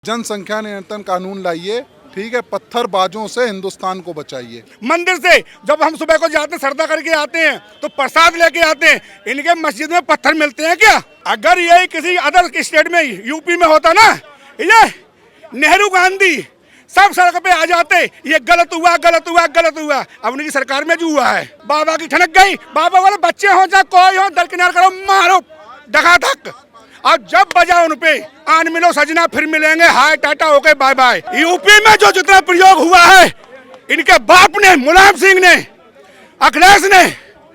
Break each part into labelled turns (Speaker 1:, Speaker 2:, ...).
Speaker 1: जनसंख्या नियंत्रण कानून लाइए, ठीक है। पत्थरबाजों से हिंदुस्तान को बचाइए।
Speaker 2: मंदिर से जब हम सुबह को जाते हैं, श्रद्धा करके आते हैं तो प्रसाद लेके आते हैं। इनके मस्जिद में पत्थर मिलते हैं क्या? अगर यही किसी अदर स्टेट में, यूपी में होता ना, ये नेहरू गांधी सब सड़क पे आ जाते, ये गलत हुआ गलत हुआ गलत हुआ। अब उनकी सरकार में जो हुआ है, बाबा की ठनक गई। बाबा वाले बच्चे हो चाहे कोई हो, दरकिनार करो, मारो डकाधक। और जब बजा उन पे आन मिलो सजना फिर मिलेंगे, hi tata okay bye bye. UP में जो जितना प्रयोग हुआ है, इनके बाप ने, मुलायम सिंह ने, अखिलेश ने,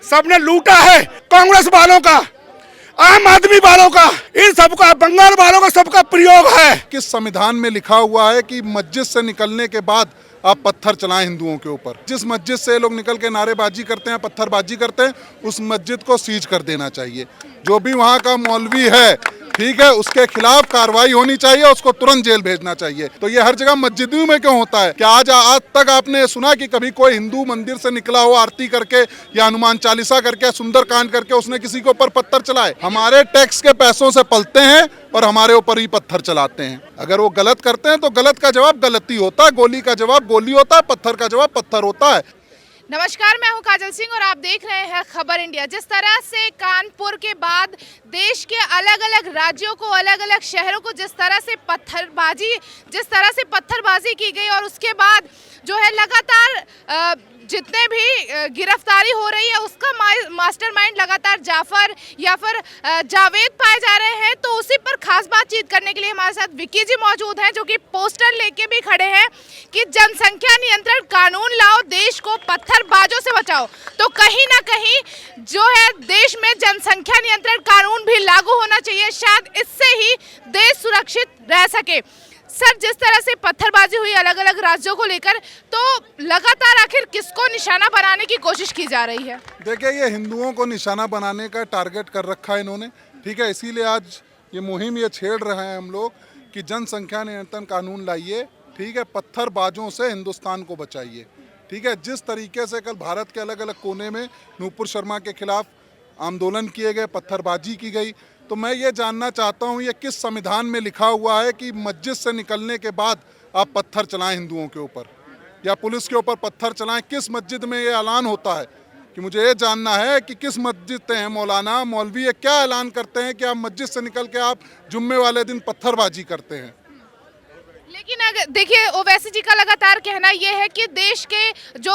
Speaker 2: सबने लूटा है। कांग्रेस वालों का, आम आदमी वालों का, इन सबका, बंगाल वालों का सबका प्रयोग है।
Speaker 1: किस संविधान में लिखा हुआ है कि मस्जिद से निकलने के बाद आप पत्थर चलाएं हिंदुओं के ऊपर? जिस मस्जिद से लोग निकल के नारेबाजी करते हैं, पत्थरबाजी करते हैं, उस मस्जिद को सीज कर देना चाहिए। जो भी वहाँ का मौलवी है, ठीक है, उसके खिलाफ कार्रवाई होनी चाहिए, उसको तुरंत जेल भेजना चाहिए। तो ये हर जगह मस्जिदों में क्यों होता है? क्या आज तक आपने सुना कि कभी कोई हिंदू मंदिर से निकला हो आरती करके या हनुमान चालीसा करके, सुंदरकांड करके उसने किसी के ऊपर पत्थर चलाए? हमारे टैक्स के पैसों से पलते हैं और हमारे ऊपर ही पत्थर चलाते हैं। अगर वो गलत करते हैं तो गलत का जवाब गलत ही होता है, गोली का जवाब गोली होता है, पत्थर का जवाब पत्थर होता है।
Speaker 3: नमस्कार, मैं हूं काजल सिंह और आप देख रहे हैं खबर इंडिया। जिस तरह से कानपुर के बाद देश के अलग अलग राज्यों को, अलग अलग शहरों को जिस तरह से पत्थरबाजी की गई और उसके बाद जो है लगातार जितने भी गिरफ्तारी हो रही है, उसका मास्टरमाइंड लगातार जाफर या फिर जावेद पाए जा रहे हैं। तो उसी पर खास बातचीत करने के लिए हमारे साथ विक्की जी मौजूद हैं, जो कि पोस्टर लेके भी खड़े हैं कि जनसंख्या नियंत्रण कानून लाओ, देश को पत्थरबाजों से बचाओ। तो कहीं ना कहीं जो है देश में जनसंख्या नियंत्रण कानून भी लागू होना चाहिए, शायद इससे ही देश सुरक्षित रह सके। सर, जिस तरह से पत्थरबाजी हुई अलग अलग राज्यों को लेकर, तो लगातार आखिर किसको निशाना बनाने की कोशिश की जा रही है?
Speaker 1: देखिए, ये हिंदुओं को निशाना बनाने का टारगेट कर रखा है इन्होंने, ठीक है। इसीलिए आज ये मुहिम ये छेड़ रहे हैं हम लोग कि जनसंख्या नियंत्रण कानून लाइए, ठीक है। पत्थरबाजों से हिंदुस्तान को बचाइए, ठीक है। जिस तरीके से कल भारत के अलग अलग कोने में नूपुर शर्मा के खिलाफ आंदोलन किए गए, पत्थरबाजी की गई, तो मैं ये जानना चाहता हूँ ये किस संविधान में लिखा हुआ है कि मस्जिद से निकलने के बाद आप पत्थर चलाएं हिंदुओं के ऊपर या पुलिस के ऊपर पत्थर चलाएं? किस मस्जिद में ये ऐलान होता है? कि मुझे ये जानना है कि किस मस्जिद हैं मौलाना, मौलवी, ये क्या ऐलान करते हैं कि आप मस्जिद से निकल के आप जुम्मे वाले दिन पत्थरबाजी करते हैं?
Speaker 3: लेकिन अगर देखिए, ओवैसी जी का लगातार कहना यह है कि देश के जो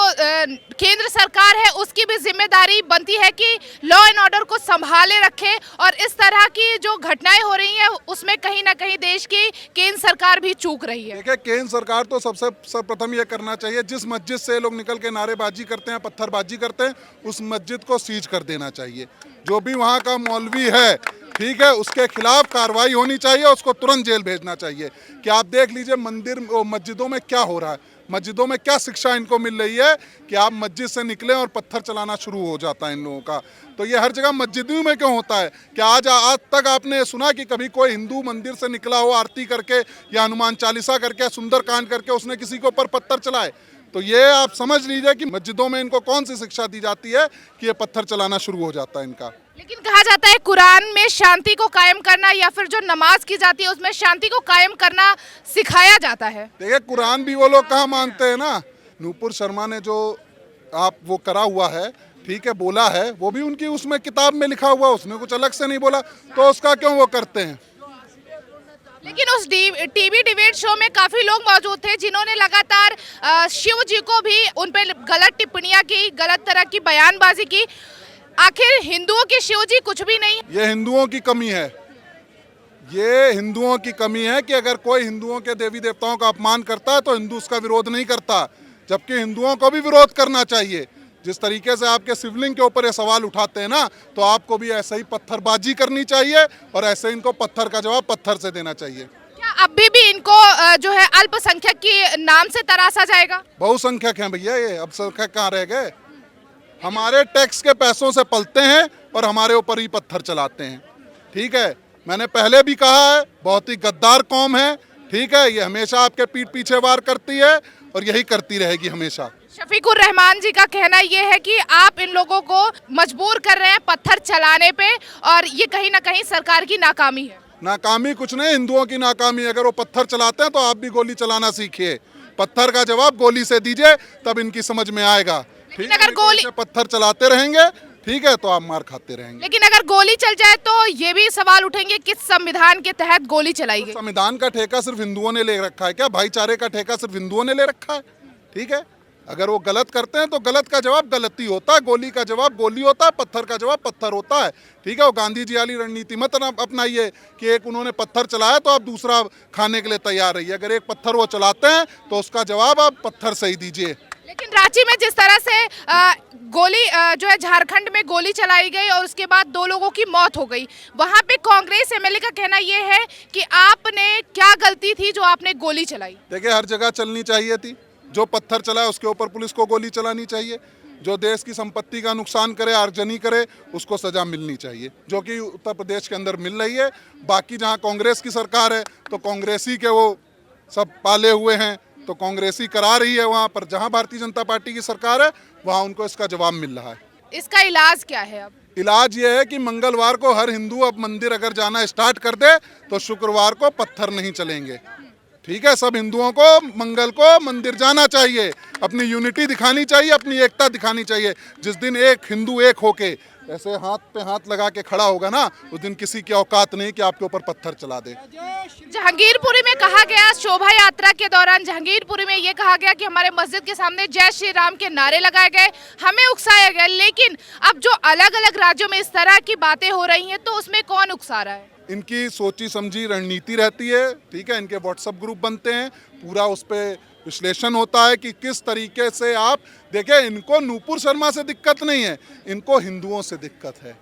Speaker 3: केंद्र सरकार है, उसकी भी जिम्मेदारी बनती है कि लॉ एंड ऑर्डर को संभाले रखे, और इस तरह की जो घटनाएं हो रही हैं उसमें कहीं ना कहीं देश की केंद्र सरकार भी चूक रही है।
Speaker 1: देखिए, केंद्र सरकार तो सबसे सर्वप्रथम ये करना चाहिए, जिस मस्जिद से लोग निकल के नारेबाजी करते हैं, पत्थरबाजी करते हैं, उस मस्जिद को सीज कर देना चाहिए। जो भी वहाँ का मौलवी है, ठीक है, उसके खिलाफ कार्रवाई होनी चाहिए, उसको तुरंत जेल भेजना चाहिए। कि आप देख लीजिए मस्जिदों में क्या हो रहा है, मस्जिदों में क्या शिक्षा इनको मिल रही है कि आप मस्जिद से निकले और पत्थर चलाना शुरू हो जाता है इन लोगों का। तो ये हर जगह मस्जिदों में क्यों होता है? क्या आज तक आपने सुना कि कभी कोई हिंदू मंदिर से निकला हो आरती करके या हनुमान चालीसा करके, सुंदरकांड करके उसने किसी के ऊपर पत्थर चलाए? तो ये आप समझ लीजिए कि मस्जिदों में इनको कौन सी शिक्षा दी जाती है कि ये पत्थर चलाना शुरू हो जाता है इनका।
Speaker 3: लेकिन कहा जाता है कुरान में शांति को कायम करना या फिर जो नमाज की जाती है उसमें शांति को कायम करना सिखाया जाता है।
Speaker 1: देखिए, कुरान भी वो लोग कहाँ मानते हैं ना। नूपुर शर्मा ने जो वो करा हुआ है, ठीक है, बोला है, वो भी उनकी उसमें किताब में लिखा हुआ, उसने कुछ अलग से नहीं बोला, तो उसका क्यों वो करते हैं?
Speaker 3: लेकिन उस टीवी डिबेट शो में काफी लोग मौजूद थे जिन्होंने लगातार शिव जी को भी उन पर गलत टिप्पणियां की, गलत तरह की बयानबाजी की। आखिर हिंदुओं के शिव जी कुछ भी नहीं?
Speaker 1: ये हिंदुओं की कमी है, ये हिंदुओं की कमी है कि अगर कोई हिंदुओं के देवी देवताओं का अपमान करता है तो हिंदू उसका विरोध नहीं करता, जबकि हिंदुओं को भी विरोध करना चाहिए। जिस तरीके से आपके शिवलिंग के ऊपर ये सवाल उठाते हैं ना, तो आपको भी ऐसे ही पत्थरबाजी करनी चाहिए और ऐसे इनको पत्थर का जवाब पत्थर से देना चाहिए।
Speaker 3: क्या अभी भी इनको जो है अल्पसंख्यक के नाम से तराशा जाएगा?
Speaker 1: बहुसंख्यक हैं भैया, ये अब संख्यक कहाँ रह गए? हमारे टैक्स के पैसों से पलते हैं और हमारे ऊपर ही पत्थर चलाते हैं, ठीक है। मैंने पहले भी कहा है, बहुत ही गद्दार कौम है, ठीक है। ये हमेशा आपके पीठ पीछे वार करती है और यही करती रहेगी हमेशा।
Speaker 3: शफीकुर रहमान जी का कहना ये है कि आप इन लोगों को मजबूर कर रहे हैं पत्थर चलाने पे, और ये कहीं ना कहीं सरकार की नाकामी है।
Speaker 1: नाकामी कुछ नहीं, हिंदुओं की नाकामी। अगर वो पत्थर चलाते हैं तो आप भी गोली चलाना सीखिए। पत्थर का जवाब गोली से दीजिए, तब इनकी समझ में आएगा। ठीक है,
Speaker 3: अगर गोली
Speaker 1: पत्थर चलाते रहेंगे, ठीक है, तो आप मार खाते रहेंगे।
Speaker 3: लेकिन अगर गोली चल जाए तो ये भी सवाल उठेंगे किस संविधान के तहत गोली चलाई गई।
Speaker 1: संविधान का ठेका सिर्फ हिंदुओं ने ले रखा है क्या? भाईचारे का ठेका सिर्फ हिंदुओं ने ले रखा है? ठीक है, अगर वो गलत करते हैं तो गलत का जवाब गलती होता है, गोली का जवाब गोली होता है, पत्थर का जवाब पत्थर होता है। ठीक है, वो गांधी जी वाली रणनीति मत अपनाइए कि एक उन्होंने पत्थर चलाया तो आप दूसरा खाने के लिए तैयार रहिए। अगर एक पत्थर वो चलाते हैं तो उसका जवाब आप पत्थर से ही दीजिए।
Speaker 3: लेकिन रांची में जिस तरह से गोली जो है झारखंड में गोली चलाई गई और उसके बाद 2 लोगों की मौत हो गई, वहां पे कांग्रेस एमएलए का कहना ये है कि आपने क्या गलती थी जो आपने गोली चलाई।
Speaker 1: देखिए, हर जगह चलनी चाहिए थी। जो पत्थर चलाए उसके ऊपर पुलिस को गोली चलानी चाहिए। जो देश की संपत्ति का नुकसान करे, आर्जनी करे, उसको सजा मिलनी चाहिए, जो कि उत्तर प्रदेश के अंदर मिल रही है। बाकी जहां कांग्रेस की सरकार है तो कांग्रेसी के वो सब पाले हुए हैं, तो कांग्रेसी करा रही है वहाँ पर। जहाँ भारतीय जनता पार्टी की सरकार है वहाँ उनको इसका जवाब मिल रहा है।
Speaker 3: इसका इलाज क्या है अब?
Speaker 1: इलाज ये है कि मंगलवार को हर हिंदू अब मंदिर अगर जाना स्टार्ट कर दे तो शुक्रवार को पत्थर नहीं चलेंगे। ठीक है, सब हिंदुओं को मंगल को मंदिर जाना चाहिए, अपनी यूनिटी दिखानी चाहिए, अपनी एकता दिखानी चाहिए। जिस दिन एक हिंदू एक होके ऐसे हाथ पे हाथ लगा के खड़ा होगा ना, उस दिन किसी की औकात नहीं कि आपके ऊपर पत्थर चला दे।
Speaker 3: जहांगीरपुरी में कहा गया, शोभा यात्रा के दौरान जहांगीरपुरी में ये कहा गया कि हमारे मस्जिद के सामने जय श्री राम के नारे लगाए गए, हमें उकसाया गया। लेकिन अब जो अलग अलग राज्यों में इस तरह की बातें हो रही हैं तो उसमें कौन उकसा रहा है?
Speaker 1: इनकी सोची समझी रणनीति रहती है। ठीक है, इनके व्हाट्सएप ग्रुप बनते हैं, पूरा उस पर विश्लेषण होता है कि किस तरीके से आप देखिए। इनको नूपुर शर्मा से दिक्कत नहीं है, इनको हिंदुओं से दिक्कत है।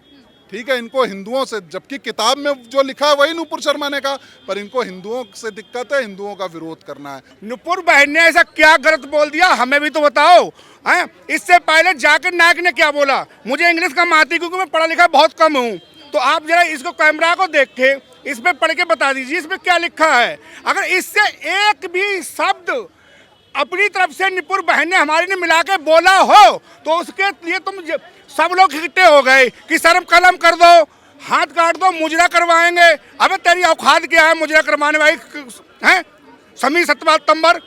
Speaker 1: ठीक है, इनको हिंदुओं से, जबकि किताब में जो लिखा है वही नूपुर शर्मा ने कहा, पर इनको हिंदुओं से दिक्कत है, हिंदुओं का विरोध करना है।
Speaker 2: नूपुर बहन ने ऐसा क्या गलत बोल दिया, हमें भी तो बताओ। हैं, इससे पहले जाकिर नायक ने क्या बोला? मुझे इंग्लिश कम आती क्योंकि मैं पढ़ा लिखा बहुत कम हूँ, तो आप जरा इसको कैमरा को देख के इस पे पढ़ के बता दीजिए इसमें क्या लिखा है। अगर इससे एक भी शब्द अपनी तरफ से नूपुर बहन ने हमारी ने मिला के बोला हो तो उसके लिए तुम सब लोग इकट्ठे हो गए कि शर्म कलम कर दो, हाथ काट दो, मुजरा करवाएंगे। अबे तेरी औकात क्या है मुजरा करवाने वाली? हैं, समीर सतपाल तंबर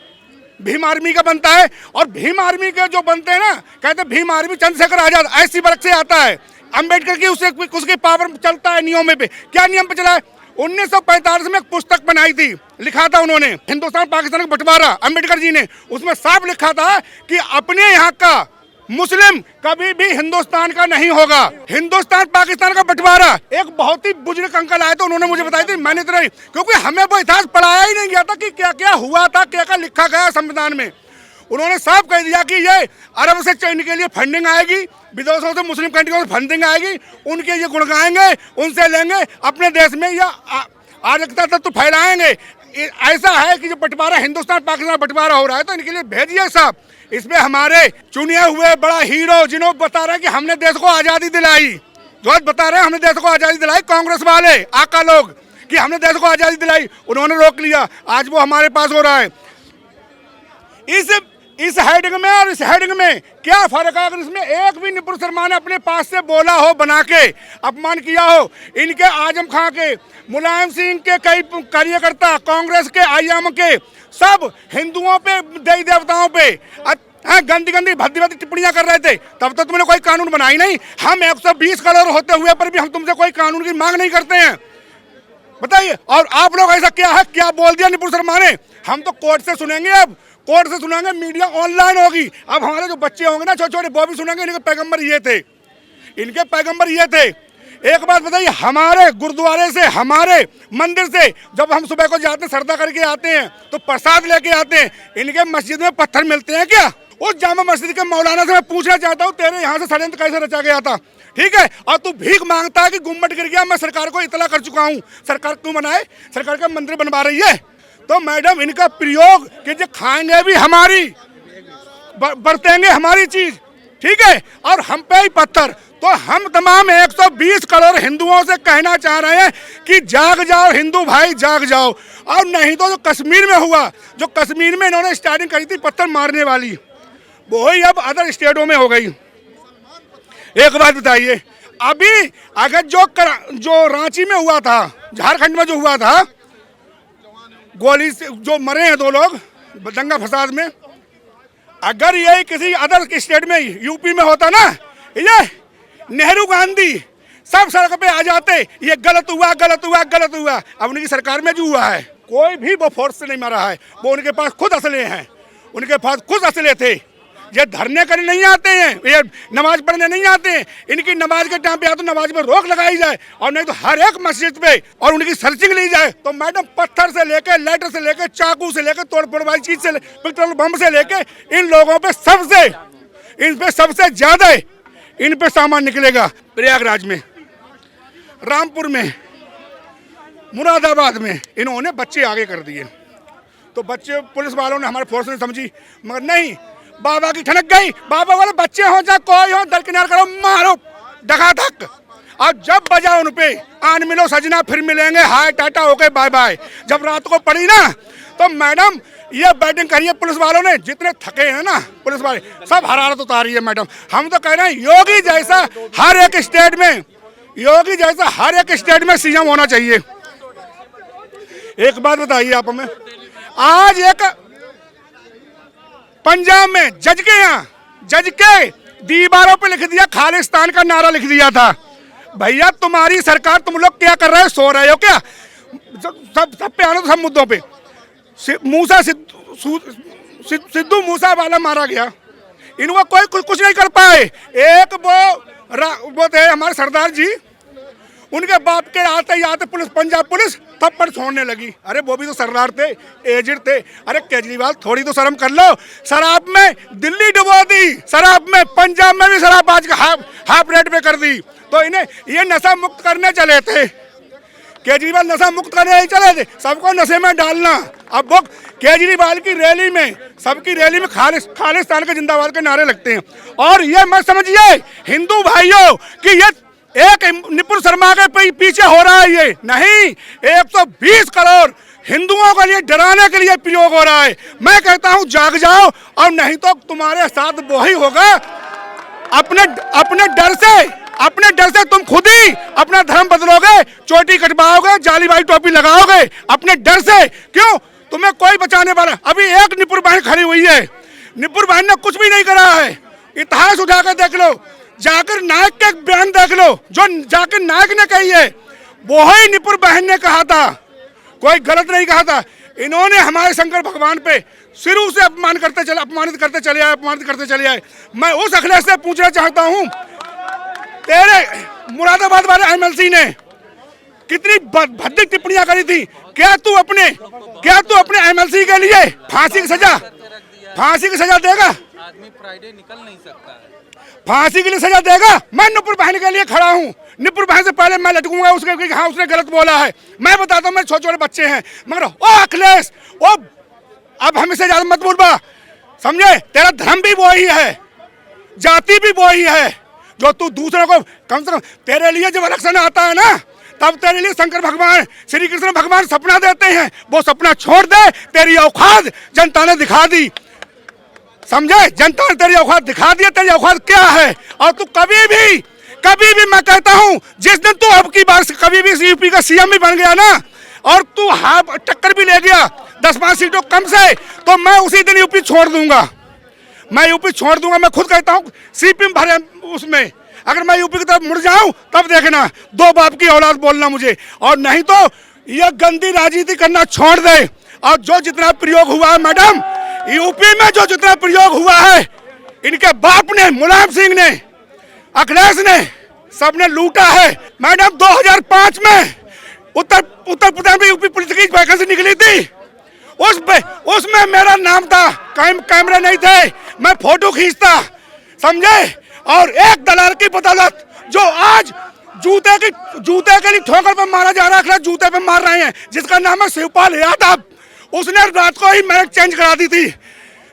Speaker 2: भीम आर्मी का बनता है, और भीम आर्मी के जो बनते हैं ना, कहते भीम आर्मी चंद्रशेखर आजाद ऐसी वर्ग से आता है। अम्बेडकर की उसके पावर चलता है नियमों पे। क्या नियम पे चला है? 1945 में एक पुस्तक बनाई थी, लिखा था उन्होंने हिंदुस्तान पाकिस्तान का बंटवारा, अम्बेडकर जी ने। उसमें साफ लिखा था कि अपने यहाँ का मुस्लिम कभी भी हिंदुस्तान का नहीं होगा। हिंदुस्तान पाकिस्तान का बंटवारा एक बहुत ही बुजुर्ग अंकल आए थे, उन्होंने मुझे बताई थी, मैंने तो नहीं, क्योंकि हमें वो इतिहास पढ़ाया ही नहीं गया था कि क्या क्या हुआ था, क्या क्या लिखा गया संविधान में। उन्होंने साफ कह दिया कि ये अरब से चीन के लिए फंडिंग आएगी, विदेशों से मुस्लिम कंट्रियों से फंडिंग आएगी, उनके ये गुण गाएंगे, उनसे लेंगे, अपने देश में या अराजकता तत्व फैलाएंगे। ऐसा है कि जो बंटवारा हिंदुस्तान पाकिस्तान बंटवारा हो रहा है तो इनके लिए भेजिए साहब। इसमें हमारे चुने हुए बड़ा हीरो जिन्होंने बता रहे हैं कि हमने देश को आज़ादी दिलाई, जो बता रहे हैं हमने देश को आज़ादी दिलाई, कांग्रेस वाले आका लोग कि हमने देश को आज़ादी दिलाई, उन्होंने रोक लिया। आज वो हमारे पास हो रहा है। इस हेडिंग में और इस हेडिंग में क्या फर्क है? अगर इसमें एक भी नूपुर शर्मा ने अपने पास से बोला हो, बना के अपमान किया हो, इनके आजम खां के, मुलायम सिंह के कई कार्यकर्ता, कांग्रेस के, आईएम के, सब हिंदुओं पे, देवी देवताओं पे गंदी गंदी भद्दी भद्दी टिप्पणियां कर रहे थे, तब तो तुमने कोई कानून बनाई नहीं। हम 120 करोड़ होते हुए पर भी हम तुमसे कोई कानून की मांग नहीं करते हैं, बताइए। और आप लोग ऐसा क्या है, क्या बोल दिया नूपुर शर्मा ने? हम तो कोर्ट से सुनेंगे, अब कोर्ट से सुनेंगे, मीडिया ऑनलाइन होगी। अब हमारे जो बच्चे होंगे ना छोटे छोटे, वो भी सुनेंगे इनके पैगंबर ये थे, इनके पैगंबर ये थे। एक बात बताइए, हमारे गुरुद्वारे से, हमारे मंदिर से जब हम सुबह को जाते हैं, श्रद्धा करके आते हैं तो प्रसाद लेके आते हैं, इनके मस्जिद में पत्थर मिलते हैं क्या? उस जामा मस्जिद के मौलाना से मैं पूछना चाहता हूँ, तेरे यहाँ से षड्यंत्र कैसे रचा गया था? ठीक है, और तू भीख मांगता है कि गुम्बद गिर गया, मैं सरकार को इतला कर चुका हूँ। सरकार क्यों बनाए? सरकार का मंदिर बनवा रही है। तो मैडम इनका प्रयोग कि जो खाएंगे भी हमारी, बरतेंगे हमारी चीज, ठीक है, और हम पे ही पत्थर। तो हम तमाम 120 करोड़ हिंदुओं से कहना चाह रहे हैं कि जाग जाओ हिंदू भाई, जाग जाओ। और नहीं तो जो कश्मीर में हुआ, जो कश्मीर में इन्होंने स्टार्टिंग करी थी पत्थर मारने वाली, वही अब अदर स्टेटों में हो गई। एक बात बताइए, अभी अगर जो रांची में हुआ था, झारखंड में जो हुआ था, गोली से जो मरे हैं 2 लोग दंगा फसाद में, अगर ये किसी अदर स्टेट में यूपी में होता ना, ये नेहरू गांधी सब सड़क पे आ जाते, ये गलत हुआ गलत हुआ गलत हुआ। अब उनकी सरकार में जो हुआ है, कोई भी वो फोर्स से नहीं मारा है, वो उनके पास खुद असले हैं, उनके पास खुद असले थे। ये धरने करने नहीं आते हैं, ये नमाज पढ़ने नहीं आते हैं। इनकी नमाज के टाइम पे या तो नमाज में रोक लगाई जाए और नहीं तो हर एक मस्जिद पे और उनकी सर्चिंग ली जाए। तो मैडम पत्थर से लेके, लेटर से लेके, चाकू से लेके, तोड़फोड़ वाली चीज से, पेट्रोल बम से लेके, इन लोगों पे सबसे ज्यादा इन पे सामान निकलेगा। प्रयागराज में, रामपुर में, मुरादाबाद में इन्होंने बच्चे आगे कर दिए। तो बच्चे पुलिस वालों ने, हमारे फोर्स ने समझी, मगर नहीं, बाबा की ठनक गई। बाबा वाले बच्चे हो चाहे कोई हो, दरकिनार करो, मारो धक। और जब बजा उन पे, आन मिलो सजना फिर मिलेंगे, hi tata okay bye bye, जब रात को पड़ी ना, तो मैडम ये बैटिंग करी है पुलिस वालों ने। जितने थके हैं ना पुलिस वाले, सब हरारत उतारी है मैडम। हम तो कह रहे हैं योगी जैसा हर एक स्टेट में सीएम होना चाहिए। एक बात बताइए आप हमें, आज एक पंजाब में जज के दीवारों पे लिख दिया, खालिस्तान का नारा लिख दिया था। भैया तुम्हारी सरकार, तुम लोग क्या कर रहे हो, सो रहे हो क्या? सब पे आना, तो सब मुद्दों पे। सिद्धू मूसा वाला मारा गया, इनको कोई कुछ नहीं कर पाए। एक वो थे हमारे सरदार जी, उनके बाप के आते पुलिस, पंजाब पुलिस थप्पड़ छोड़ने लगी। अरे वो भी तो सरदार थे, एजेड थे। अरे केजरीवाल थोड़ी तो शर्म कर लो। शराब में दिल्ली डुबो दी, शराब में पंजाब में भी शराब आज हाफ रेट पे कर दी। तो इन्हें ये नशा मुक्त करने चले थे, केजरीवाल नशा मुक्त करने ही चले थे, सबको नशे में डालना। अब वो केजरीवाल की रैली में, सबकी रैली में खालिस्तान के जिंदाबाद के नारे लगते हैं। और ये मत समझिए हिंदू भाइयों कि ये एक निपुण शर्मा के पीछे हो रहा है, ये नहीं, 120 करोड़ हिंदुओं के लिए डराने के लिए प्रयोग हो रहा है। मैं कहता हूं जाग जाओ, और नहीं तो तुम्हारे साथ वो ही होगा। अपने डर से तुम खुद ही अपना धर्म बदलोगे, चोटी कटवाओगे, जाली वाली टोपी लगाओगे, अपने डर से। क्यों? तुम्हें कोई बचाने वाला। अभी एक निपुण बहन खड़ी हुई है, निपुण बहन ने कुछ भी नहीं करा है। इतिहास उठा कर देख लो, जाकिर नायक के बयान देख लो, जो जाकिर नायक ने कही है वो ही निपुण बहन ने कहा था, कोई गलत नहीं कहा था। इन्होंने हमारे शंकर भगवान पे शुरू से अपमानित करते चले आए। मैं उस अखिलेश से पूछना चाहता हूं, तेरे मुरादाबाद वाले एमएलसी ने कितनी भद्दी टिप्पणियां करी थी। क्या तू अपने एमएलसी के लिए फांसी की सजा देगा?
Speaker 4: आदमी फ्राइडे निकल नहीं सकता है,
Speaker 2: फांसी के लिए सजा देगा? मैं नुपुर बहन के लिए खड़ा हूँ। नुपुर बहन से पहले मैं लटकूंगा उसके, हाँ उसने गलत बोला है। मैं बताता हूँ, मेरे छोटे बच्चे हैं, मगर ओ अखिलेश, ओ अब हमसे ज्यादा मत बोलबा, समझे? तेरा धर्म भी वो ही है, जाति भी वो ही है, जो तू दूसरों को कम से कम, तेरे लिए जब इलेक्शन आता है ना, तब तेरे लिए शंकर भगवान, श्री कृष्ण भगवान सपना देते हैं। वो सपना छोड़ दे, तेरी औकात जनता ने दिखा दी, समझे? जनता ने तेरी औकात दिखा दी, तेरी औकात क्या है। और तू कभी भी मैं कहता हूं, जिस दिन तू अब की बार कभी भी यूपी का सीएम भी बन गया ना, और तू हाफ टक्कर भी ले गया 10-5 सीटों कम से, तो मैं उसी दिन यूपी छोड़ दूंगा। मैं खुद कहता हूं, सीपीएम भरे उसमें अगर मैं यूपी की तरफ मुड़ जाऊं, तब देखना, 2 बाप की औलाद बोलना मुझे। और नहीं तो यह गंदी राजनीति करना छोड़ दे। और जो जितना प्रयोग हुआ है मैडम, यूपी में जो जितना प्रयोग हुआ है, इनके बाप ने, मुलायम सिंह ने, अखिलेश ने, सबने लूटा है। मैडम 2005 में उत्तर प्रदेश में यूपी पुलिस की वैकेंसी निकली थी, उसमें मेरा नाम था, कैमरे नहीं थे, मैं फोटो खींचता, समझे? और एक दलाल की बदौलत जो आज जूते के लिए ठोकर पर मारा जा रहा है, जूते पे मार रहे हैं, जिसका नाम है शिवपाल यादव, उसने रात को ही मेरिट चेंज करा दी थी।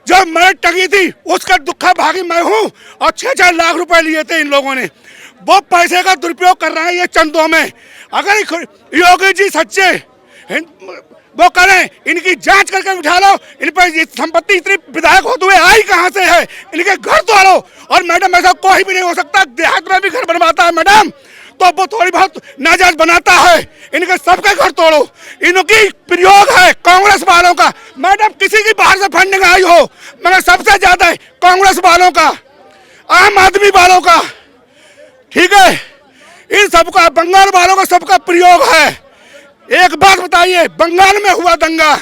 Speaker 2: जब मेरिट टंगी थी, उसका दुखा भागी मैं हूँ। और 6-6 लाख रुपए लिए थे इन लोगों ने। वो पैसे का दुरुपयोग कर रहे हैं ये चंदों में। अगर योगी जी सच्चे वो करें, इनकी जांच करके उठा लो। इन पर ये संपत्ति इतनी विधायक होते हुए आई कहां से है, इनके घर तोड़ो। और मैडम ऐसा कोई भी नहीं हो सकता, देहात में भी घर बनवाता है मैडम तो वो थोड़ी बहुत नाजायज बनाता है, इनके सबके घर तोड़ो। इनकी प्रयोग है कांग्रेस वालों का। मैडम किसी की बाहर से फंडिंग आई हो मगर सबसे ज्यादा है कांग्रेस वालों का, आम आदमी वालों का, ठीक है, इन सबका, बंगाल वालों का सबका प्रयोग है। एक बात बताइए, बंगाल में हुआ दंगा,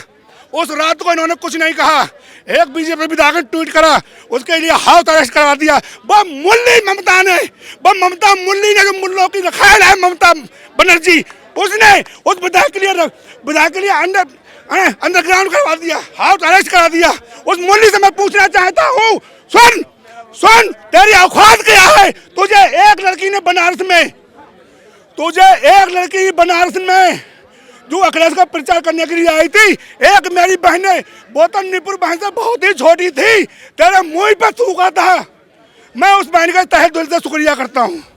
Speaker 2: उस रात को इन्होंने कुछ नहीं कहा, एक बीजेपी विधायक ने ट्वीट करा, उसके लिए हाउस अरेस्ट करवा दिया। वो मुल्ली ममता ने, वो ममता मुल्ली ने, जो मुल्लों की रखायल है ममता बनर्जी, उसने उस विधायक के लिए अंडरग्राउंड करवा दिया, हाउस अरेस्ट करा दिया। उस मुल्ली से मैं पूछना चाहता हूँ, सुन तेरी औकात क्या है? तुझे एक लड़की ने बनारस में जो अखिलेश का प्रचार करने के लिए आई थी, एक मेरी बहने बोतलनीपुर बहन से बहुत ही छोटी थी, तेरे मुंह पे थूका था। मैं उस बहन का तहे दिल से शुक्रिया करता हूँ।